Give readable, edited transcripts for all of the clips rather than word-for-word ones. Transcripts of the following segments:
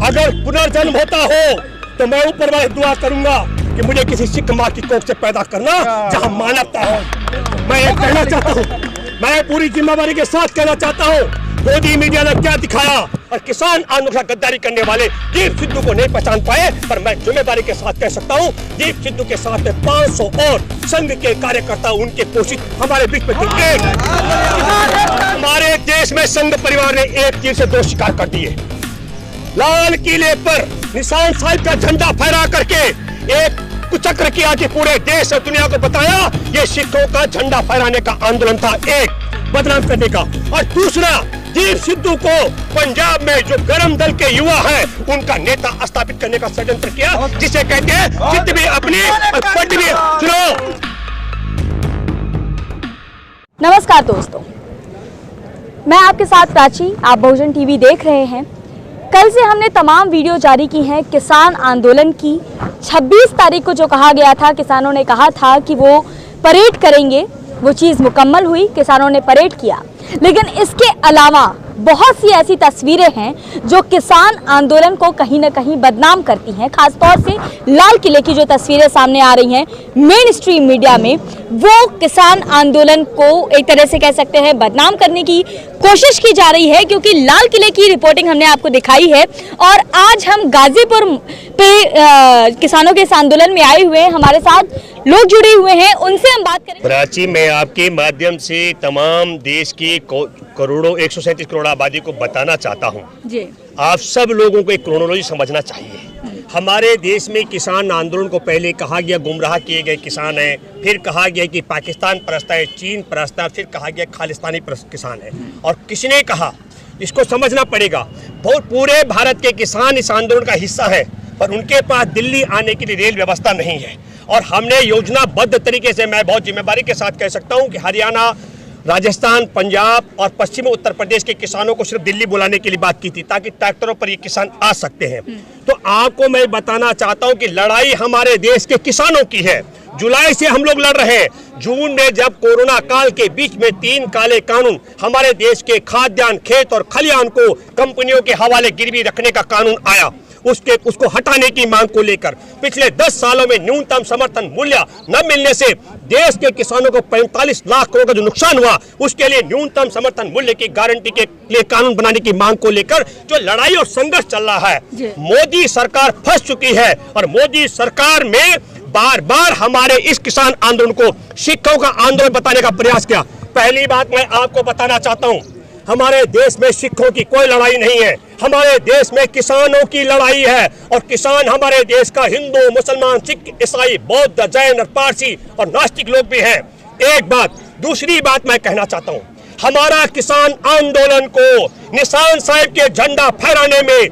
अगर पुनर्जन्म होता हो तो मैं ऊपर वाले दुआ करूंगा कि मुझे किसी सिख माँ की कोख से पैदा करना जहां मानवता हो। मैं ये कहना चाहता हूँ, मैं पूरी जिम्मेदारी के साथ कहना चाहता हूँ, मोदी मीडिया ने क्या दिखाया और किसान आंदोलन का गद्दारी करने वाले दीप सिद्धू को नहीं पहचान पाए, पर मैं जिम्मेदारी के साथ कह सकता हूँ दीप सिद्धू के साथ 500 और संघ के कार्यकर्ता उनके पोषित हमारे बीच में थे। हमारे देश में संघ परिवार ने एक तीर से 2 शिकार कर दिए। लाल किले पर निशान साहिब का झंडा फहरा करके एक कुचक्र किया कि पूरे देश और दुनिया को बताया ये सिखों का झंडा फहराने का आंदोलन था, एक बदनाम करने का। और दूसरा, दीप सिद्धू को पंजाब में जो गरम दल के युवा हैं उनका नेता स्थापित करने का षड्यंत्र किया, जिसे कहते हैं चित्त भी अपनी और पट भी। सुनो। नमस्कार दोस्तों, मैं आपके साथ प्राची, आप बहुजन टीवी देख रहे हैं। कल से हमने तमाम वीडियो जारी की हैं किसान आंदोलन की। 26 तारीख को जो कहा गया था, किसानों ने कहा था कि वो परेड करेंगे, वो चीज़ मुकम्मल हुई, किसानों ने परेड किया। लेकिन इसके अलावा बहुत सी ऐसी तस्वीरें हैं जो किसान आंदोलन को कहीं ना कहीं बदनाम करती हैं। खासतौर से लाल किले की जो तस्वीरें सामने आ रही हैं मेन स्ट्रीम मीडिया में, वो किसान आंदोलन को एक तरह से कह सकते हैं बदनाम करने की कोशिश की जा रही है, क्योंकि लाल किले की रिपोर्टिंग हमने आपको दिखाई है। और आज हम गाजीपुर पे किसानों के इस आंदोलन में आए हुए हैं, हमारे साथ लोग जुड़े हुए हैं, उनसे हम बात करेंगे। प्राची, मैं आपके माध्यम से तमाम देश की करोड़ों 137 करोड़ आबादी को बताना चाहता हूँ जी, आप सब लोगों को एक क्रोनोलॉजी समझना चाहिए। हमारे देश में किसान आंदोलन को पहले कहा गया गुमराह किए गए किसान हैं, फिर कहा गया कि पाकिस्तान परस्त है, चीन परस्त है, फिर कहा गया खालिस्तानी किसान है। और किसने कहा, इसको समझना पड़ेगा। बहुत पूरे भारत के किसान इस आंदोलन का हिस्सा है, पर उनके पास दिल्ली आने के लिए रेल व्यवस्था नहीं है। और हमने योजनाबद्ध तरीके से, मैं बहुत जिम्मेदारी के साथ कह सकता हूँ कि हरियाणा, राजस्थान, पंजाब और पश्चिमी उत्तर प्रदेश के किसानों को सिर्फ दिल्ली बुलाने के लिए बात की थी, ताकि ट्रैक्टरों पर ये किसान आ सकते हैं। तो आपको मैं बताना चाहता हूं कि लड़ाई हमारे देश के किसानों की है। जुलाई से हम लोग लड़ रहे हैं। जून में जब कोरोना काल के बीच में 3 काले कानून हमारे देश के खाद्यान्न, खेत और खलिहान को कंपनियों के हवाले गिरवी रखने का कानून आया, उसको हटाने की मांग को लेकर पिछले 10 सालों में न्यूनतम समर्थन मूल्य न मिलने से देश के किसानों को 45 लाख करोड़ का जो नुकसान हुआ, उसके लिए न्यूनतम समर्थन मूल्य की गारंटी के लिए कानून बनाने की मांग को लेकर जो लड़ाई और संघर्ष चल रहा है, मोदी सरकार फंस चुकी है। और मोदी सरकार में बार बार हमारे इस किसान आंदोलन को सिखों का आंदोलन बताने का प्रयास किया। पहली बात मैं आपको बताना चाहता हूँ, हमारे देश में सिखों की कोई लड़ाई नहीं है, हमारे देश में किसानों की लड़ाई है। और किसान हमारे देश का हिंदू, मुसलमान, सिख, ईसाई, बौद्ध, जैन और पारसी और नास्तिक लोग भी हैं। एक बात। दूसरी बात मैं कहना चाहता हूँ, हमारा किसान आंदोलन को निशान साहिब के झंडा फहराने में,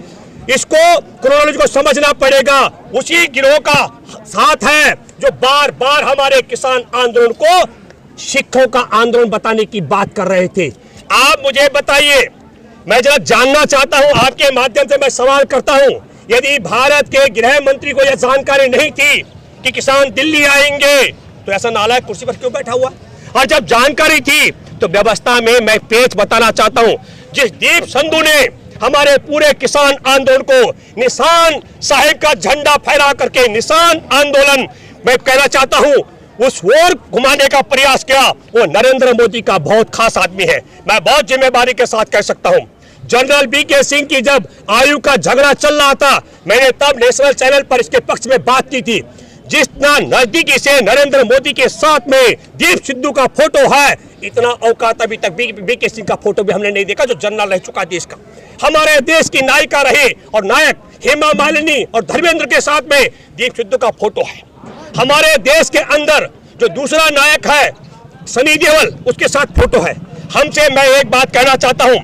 इसको क्रोनोलॉजी को समझना पड़ेगा, उसी गिरोह का साथ है जो बार बार हमारे किसान आंदोलन को सिखों का आंदोलन बताने की बात कर रहे थे। आप मुझे बताइए, मैं जरा जानना चाहता हूं, आपके माध्यम से मैं सवाल करता हूं, यदि भारत के गृह मंत्री को यह जानकारी नहीं थी कि किसान दिल्ली आएंगे, तो ऐसा नालायक कुर्सी पर क्यों बैठा हुआ? और जब जानकारी थी तो व्यवस्था में मैं पेच बताना चाहता हूं, जिस दीप सिद्धू ने हमारे पूरे किसान आंदोलन को निशान साहिब का झंडा फहरा करके निशान आंदोलन, मैं कहना चाहता हूं, उस ओर घुमाने का प्रयास किया, वो नरेंद्र मोदी का बहुत खास आदमी है। मैं बहुत जिम्मेदारी के साथ कह सकता हूं, जनरल बीके सिंह की जब आयु का झगड़ा चल रहा था, मैंने तब नेशनल चैनल पर इसके पक्ष में बात की थी। जितना नजदीकी से नरेंद्र मोदी के साथ में दीप सिद्धू का फोटो है, इतना औकात अभी तक बीके सिंह का फोटो भी हमने नहीं देखा, जो जनरल रह चुका देश का। हमारे देश की नायिका रहे और नायक हेमा मालिनी और धर्मेंद्र के साथ में दीप सिद्धू का फोटो है। हमारे देश के अंदर जो दूसरा नायक है सनी देओल, उसके साथ फोटो है। हमसे मैं एक बात कहना चाहता हूं,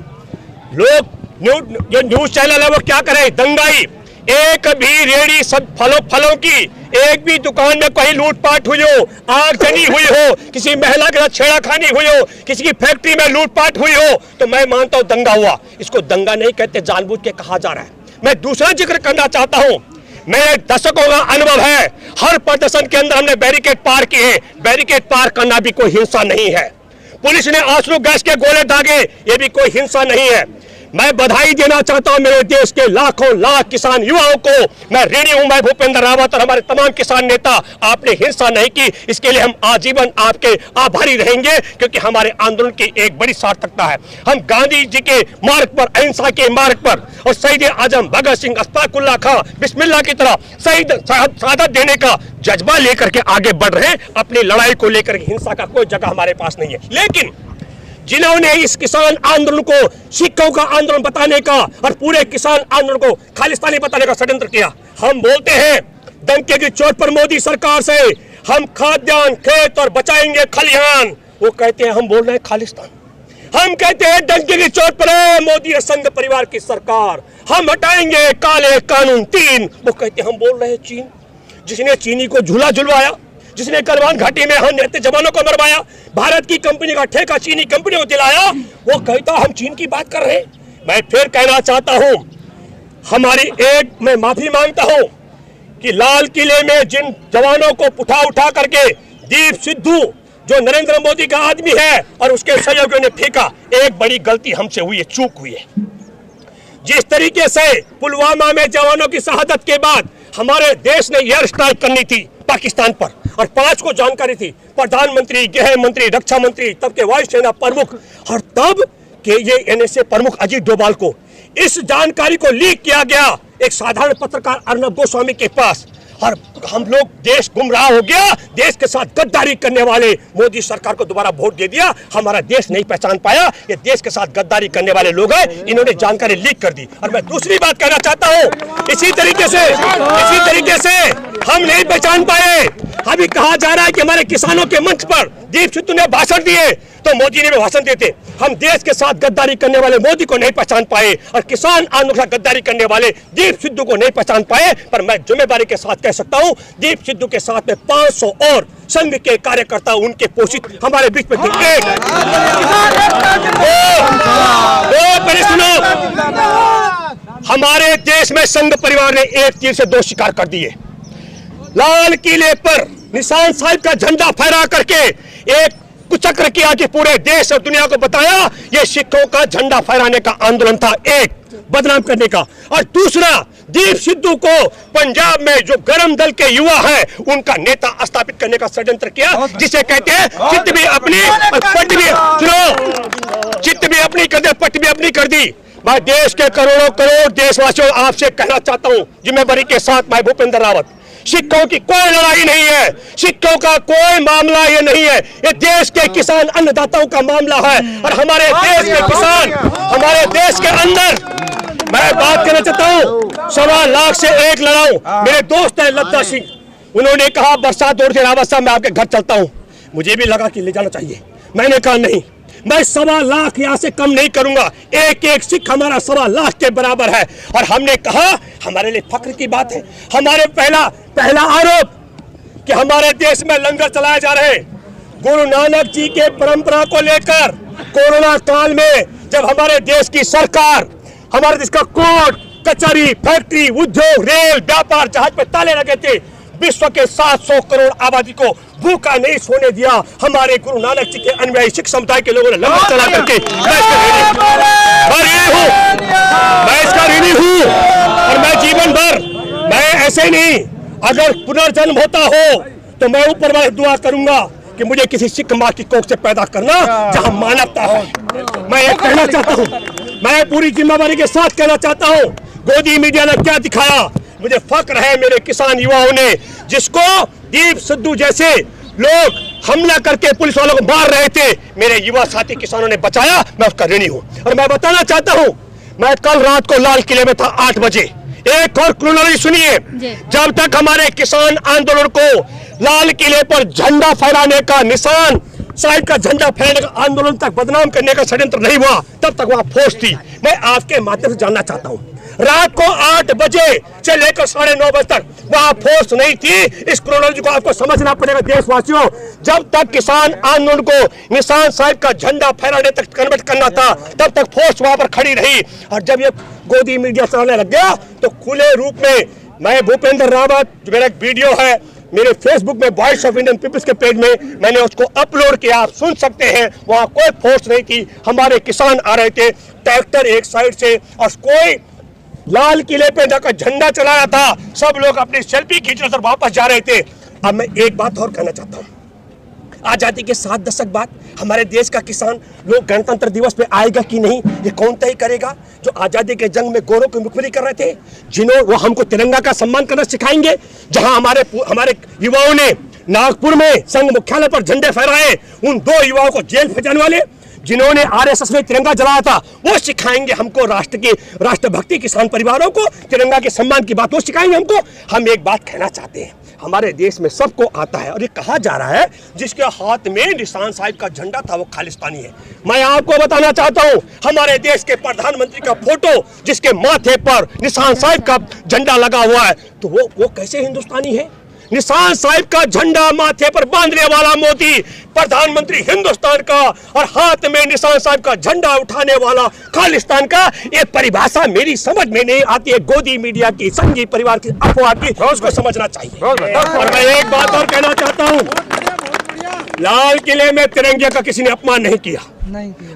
लोग जो न्यूज चैनल है वो क्या करें, दंगाई। एक भी रेडी सब फलों की एक भी दुकान में कहीं लूटपाट हुई हो, आगजनी हुई हो, किसी महिला के साथ छेड़खानी हुई हो, किसी की फैक्ट्री में लूटपाट हुई हो, तो मैं मानता हूं दंगा हुआ। इसको दंगा नहीं कहते, जानबूझ के कहा जा रहा है। मैं दूसरा जिक्र करना चाहता हूं, मेरे दशकों का अनुभव है, हर प्रदर्शन के अंदर हमने बैरिकेड पार किए। बैरिकेड पार करना भी कोई हिंसा नहीं है। पुलिस ने आंसू गैस के गोले दागे, ये भी कोई हिंसा नहीं है। मैं बधाई देना चाहता हूं मेरे देश के लाखों लाख किसान युवाओं को। मैं ऋणी हूं, मैं भूपेंद्र रावत और हमारे तमाम किसान नेता। आपने हिंसा नहीं की, इसके लिए हम आजीवन आपके आभारी रहेंगे, क्योंकि हमारे आंदोलन की एक बड़ी सार्थकता है। हम गांधी जी के मार्ग पर, अहिंसा के मार्ग पर और शहीद आजम भगत सिंह, अशफाकुल्लाह खां, बिस्मिल्लाह की तरह शहादत देने का जज्बा लेकर के आगे बढ़ रहे हैं। अपनी लड़ाई को लेकर हिंसा का कोई जगह हमारे पास नहीं है। लेकिन जिन्होंने इस किसान आंदोलन को सिखों का आंदोलन बताने का और पूरे किसान आंदोलन को खालिस्तानी बताने का षड्यंत्र किया, हम बोलते हैं डंके की चोट पर मोदी सरकार से हम खाद्यान्न, खेत और बचाएंगे खलिहान। वो कहते हैं हम बोल रहे हैं खालिस्तान। हम कहते हैं डंके की चोट पर है मोदी और संघ परिवार की सरकार, हम हटाएंगे काले कानून 3। वो कहते हैं हम बोल रहे हैं चीन, जिसने चीनी को झूला झुलवाया, जिसने गलवान घाटी में हम रहते जवानों को मरवाया, भारत की कंपनी का ठेका चीनी कंपनी को दिलाया, वो कहता हम चीन की बात कर रहे हैं। मैं फिर कहना चाहता हूं, मैं माफी मांगता हूं कि लाल किले में जिन जवानों को उठा करके दीप सिद्धू जो नरेंद्र मोदी का आदमी है और उसके सहयोगियों ने फेंका, एक बड़ी गलती हमसे हुई है, चूक हुई है। जिस तरीके से पुलवामा में जवानों की शहादत के बाद हमारे देश ने एयर स्ट्राइक करनी थी पाकिस्तान पर और 5 को जानकारी थी, प्रधानमंत्री, गृह मंत्री, रक्षा मंत्री, तब के वायुसेना प्रमुख और तब के ये एनएसए प्रमुख अजीत डोभाल को इस जानकारी को लीक किया गया एक साधारण पत्रकार अर्नब गोस्वामी के पास, और हम लोग, देश गुमराह हो गया। देश के साथ गद्दारी करने वाले मोदी सरकार को दोबारा वोट दे दिया, हमारा देश नहीं पहचान पाया ये देश के साथ गद्दारी करने वाले लोग हैं, इन्होंने जानकारी लीक कर दी। और मैं दूसरी बात कहना चाहता हूं, इसी तरीके से हम नहीं पहचान पाए। अभी कहा जा रहा है कि हमारे किसानों के मंच पर दीप सिद्धू ने भाषण दिए तो मोदी ने भी भाषण देते। हम देश के साथ गद्दारी करने वाले मोदी को नहीं पहचान पाए और किसान आंदोलन के साथ गद्दारी करने वाले दीप सिद्धू को नहीं पहचान पाए। पर मैं जिम्मेदारी के साथ कह सकता हूं, दीप सिद्धू के साथ में 500 और संघ के कार्यकर्ता उनके पोषित हमारे बीच में सुनो, हमारे देश में संघ परिवार ने एक तीर से 2 शिकार कर दिए। लाल किले पर निशान साहिब का झंडा फहरा करके एक कुचक्र किया कि पूरे देश और दुनिया को बताया ये सिखों का झंडा फहराने का आंदोलन था, एक बदनाम करने का। और दूसरा, दीप सिद्धू को पंजाब में जो गरम दल के युवा है उनका नेता स्थापित करने का षड्यंत्र किया, जिसे कहते हैं चित्त भी अपनी और पट भी, सुनो, चित्त भी अपनी कर दे, पट भी अपनी कर दी। मैं देश के करोड़ों करोड़ देशवासियों आपसे कहना चाहता हूं जिम्मेदारी के साथ, मैं भूपेंद्र रावत, सिखों की कोई लड़ाई नहीं है, सिखों का कोई मामला ये नहीं है, ये देश के किसान अन्नदाताओं का मामला है। और हमारे देश के किसान, हमारे देश के अंदर, मैं बात करना चाहता हूँ, 1.25 लाख से 1 लड़ाऊं। मेरे दोस्त है लद्दा सिंह, उन्होंने कहा बरसात हो रही, रावत साहब मैं आपके घर चलता हूँ। मुझे भी लगा कि ले जाना चाहिए, मैंने कहा नहीं, मैं 1.25 लाख यहाँ से कम नहीं करूंगा, एक एक सिख हमारा 1.25 लाख के बराबर है। और हमने कहा हमारे लिए फख्र की बात है, हमारे पहला आरोप कि हमारे देश में लंगर चलाए जा रहे हैं। गुरु नानक जी के परंपरा को लेकर कोरोना काल में जब हमारे देश की सरकार, हमारे देश का कोर्ट कचहरी, फैक्ट्री, उद्योग, रेल, व्यापार, जहाज पे ताले लगे थे, विश्व के 700 करोड़ आबादी को भूखा नहीं सोने दिया। हमारे गुरु नानक जी के अनुयायी सिख समुदाय के लोगों ने लंगर चला करके, मैं इसका ऋणी हूँ और मैं जीवन भर, मैं ऐसे नहीं, अगर पुनर्जन्म होता हो तो मैं ऊपर वाले दुआ करूंगा कि मुझे किसी सिख माँ की कोख से पैदा करना जहां मानवता है। मैं ये कहना चाहता हूँ, मैं पूरी जिम्मेदारी के साथ कहना चाहता हूँ, गोदी मीडिया ने क्या दिखाया, मुझे फक्र है मेरे किसान युवाओं ने, जिसको दीप सिद्धू जैसे लोग हमला करके पुलिस वालों को मार रहे थे, मेरे युवा साथी किसानों ने बचाया, मैं उसका ऋणी हूँ। और मैं बताना चाहता हूँ, मैं कल रात को लाल किले में था 8 बजे, एक और क्रोनोलॉजी सुनिए, जब तक हमारे किसान आंदोलन को लाल किले पर झंडा फहराने का, निशान साहिब का झंडा फहराने का आंदोलन तक बदनाम करने का षड्यंत्र नहीं हुआ, तब तक वहां फौज थी। मैं आपके माध्यम से जानना चाहता हूं, रात को 8 बजे से लेकर 9:30 बजे तक वहां फोर्स नहीं थी। इस क्रोनोलॉजी को आपको समझना पड़ेगा देशवासियों। जब तक किसान आंदोलन को निशान साहिब का झंडा फहराने तक कन्वर्ट करना था, तब तक फोर्स वहां पर खड़ी रही। और जब ये गोदी मीडिया चलाने लग गया तो खुले रूप में मैं भूपेंद्र रावत, मेरा एक वीडियो है, मेरे फेसबुक में वॉइस ऑफ इंडियन पीपल्स के पेज में मैंने उसको अपलोड किया, आप सुन सकते हैं। वहां कोई फोर्स नहीं थी, हमारे किसान आ रहे थे, ट्रैक्टर एक साइड से, और कोई लाल किले पे जाकर झंडा चलाया था, सब लोग अपनी सेल्फी खींच रहे थे, वापस जा रहे थे। अब मैं एक बात और कहना चाहता हूँ, आजादी के 7 दशक बाद हमारे देश का किसान लोग गणतंत्र दिवस पे आएगा कि नहीं, ये कौन तय करेगा? जो आजादी के जंग में गोरों की मुखबिरी कर रहे थे, जिन्होंने वो हमको तिरंगा का सम्मान करना सिखाएंगे, जहां हमारे युवाओं ने नागपुर में संघ मुख्यालय पर झंडे फहराए, उन 2 युवाओं को जेल भेजने वाले जिन्होंने आरएसएस में तिरंगा जलाया था, वो सिखाएंगे हमको राष्ट्रभक्ति, किसान परिवारों को तिरंगा के सम्मान की बात वो सिखाएंगे हमको। हम एक बात कहना चाहते हैं, हमारे देश में सबको आता है, और ये कहा जा रहा है जिसके हाथ में निशान साहिब का झंडा था वो खालिस्तानी है। मैं आपको बताना चाहता हूं, हमारे देश के प्रधानमंत्री का फोटो जिसके माथे पर निशान साहिब का झंडा लगा हुआ है, तो वो कैसे हिंदुस्तानी है? निशान साहिब का झंडा माथे पर बांधने वाला मोदी प्रधानमंत्री हिंदुस्तान का, और हाथ में निशान साहिब का झंडा उठाने वाला खालिस्तान का। ये परिभाषा मेरी समझ में नहीं आती है, गोदी मीडिया की, संघी परिवार की अफवाह की, उसको समझना चाहिए। और मैं एक बात और कहना चाहता हूँ, लाल किले में तिरंगे का किसी ने अपमान नहीं किया।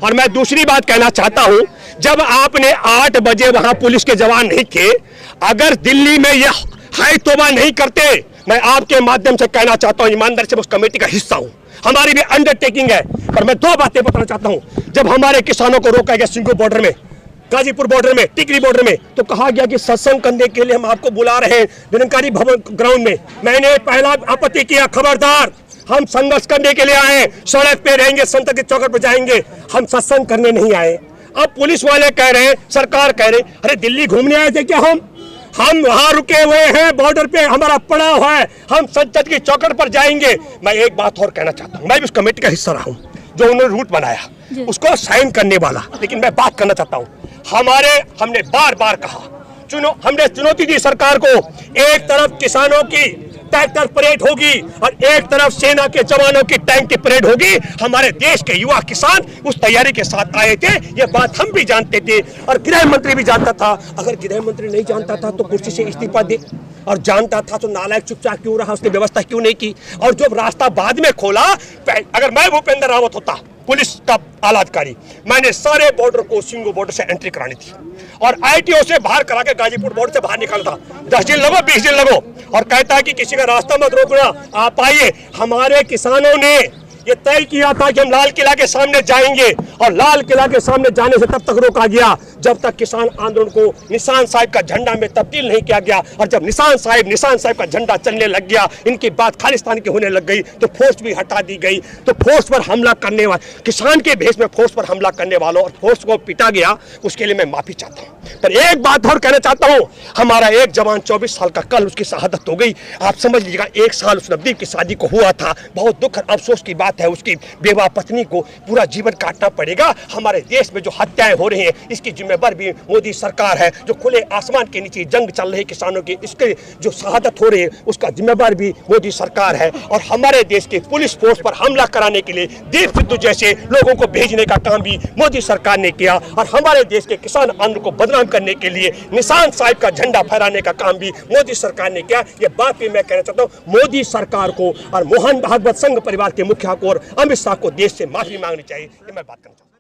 और मैं दूसरी बात कहना चाहता हूँ, जब आपने 8 बजे वहां पुलिस के जवान नहीं थे, अगर दिल्ली में यह हाय तौबा नहीं करते, मैं आपके माध्यम से कहना चाहता हूं, ईमानदारी से उस कमेटी का हिस्सा हूं, हमारी भी अंडरटेकिंग है। पर मैं 2 बातें बताना चाहता हूं। जब हमारे किसानों को रोका गया सिंगू बॉर्डर में, गाजीपुर बॉर्डर में, टिकरी बॉर्डर में, तो कहा गया कि सत्संग करने के लिए हम आपको बुला रहे हैं निरंकारी भवन ग्राउंड में। मैंने पहला आपत्ति किया, खबरदार, हम संघर्ष करने के लिए आए, सड़क पे रहेंगे, संत के चौकट पर जाएंगे, हम सत्संग करने नहीं आए। अब पुलिस वाले कह रहे हैं, सरकार कह रहे, अरे दिल्ली घूमने आए थे क्या? हम वहां रुके हुए हैं, बॉर्डर पे हमारा पड़ा हुआ है, हम संसद की चौकट पर जाएंगे। मैं एक बात और कहना चाहता हूं, मैं भी उस कमेटी का हिस्सा रहा हूं जो उन्होंने रूट बनाया, उसको साइन करने वाला। लेकिन मैं बात करना चाहता हूं, हमने बार बार कहा, हमने चुनौती दी सरकार को, एक तरफ किसानों की ट्रैक्टर परेड होगी और एक तरफ सेना के जवानों की टैंक की परेड होगी। हमारे देश के युवा किसान उस तैयारी के साथ आए थे, ये बात हम भी जानते थे और गृह मंत्री भी जानता था। अगर गृह मंत्री नहीं जानता था तो कुर्सी से इस्तीफा दे, और जानता था तो नालायक चुपचाप क्यों रहा, उसने व्यवस्था क्यों नहीं की? और जब रास्ता बाद में खोला, अगर मैं भूपेंद्र रावत होता, पुलिस का आला अधिकारी, मैंने सारे बॉर्डर को सिंगू बॉर्डर से एंट्री करानी थी और आईटीओ से बाहर करा के गाजीपुर बॉर्डर से बाहर निकलता। 10 दिन लगो, 20 दिन लगो, और कहता है कि किसी का रास्ता मत रोकना, आप आइए। हमारे किसानों ने ये तय किया था कि हम लाल किला के सामने जाएंगे, और लाल किला के सामने जाने से तब तक रोका गया जब तक किसान आंदोलन को निशान साहिब का झंडा में तब्दील नहीं किया गया। और जब निशान साहिब का झंडा चलने लग गया, इनकी बात खालिस्तान की होने लग गई, तो फोर्स भी हटा दी गई। तो फोर्स पर हमला करने वाले, किसान के भेष में फोर्स पर हमला करने वालों और फोर्स को पिटा गया, उसके लिए मैं माफी चाहता हूँ। पर एक बात और कहना चाहता हूँ, हमारा एक जवान 24 साल का, कल उसकी शहादत हो गई। आप समझ लीजिएगा, 1 साल उस नवदीप की शादी को हुआ था। बहुत दुख और अफसोस की बात है, उसकी बेवा पत्नी को पूरा जीवन काटना पड़ेगा। हमारे देश में जो हत्याएं हो रही हैं, इसकी जिम्मेदार भी मोदी सरकार है। जो खुले आसमान के नीचे जंग चल रही किसानों की, इसके जो शहादत हो रही है, उसका जिम्मेदार भी मोदी सरकार है। और हमारे देश के पुलिस फोर्स पर हमला कराने के लिए दीप सिद्धू जैसे लोगों को भेजने का काम भी मोदी सरकार ने किया, और हमारे देश के किसान आंदोलन को बदनाम करने के लिए निशान साहिब का झंडा फहराने का काम भी मोदी सरकार ने किया। ये बात भी मैं कहना चाहता हूँ, मोदी सरकार को और मोहन भागवत संघ परिवार के मुखिया को और अमित शाह को देश से माफी मांगनी चाहिए। ये मैं बात करना चाहता हूँ।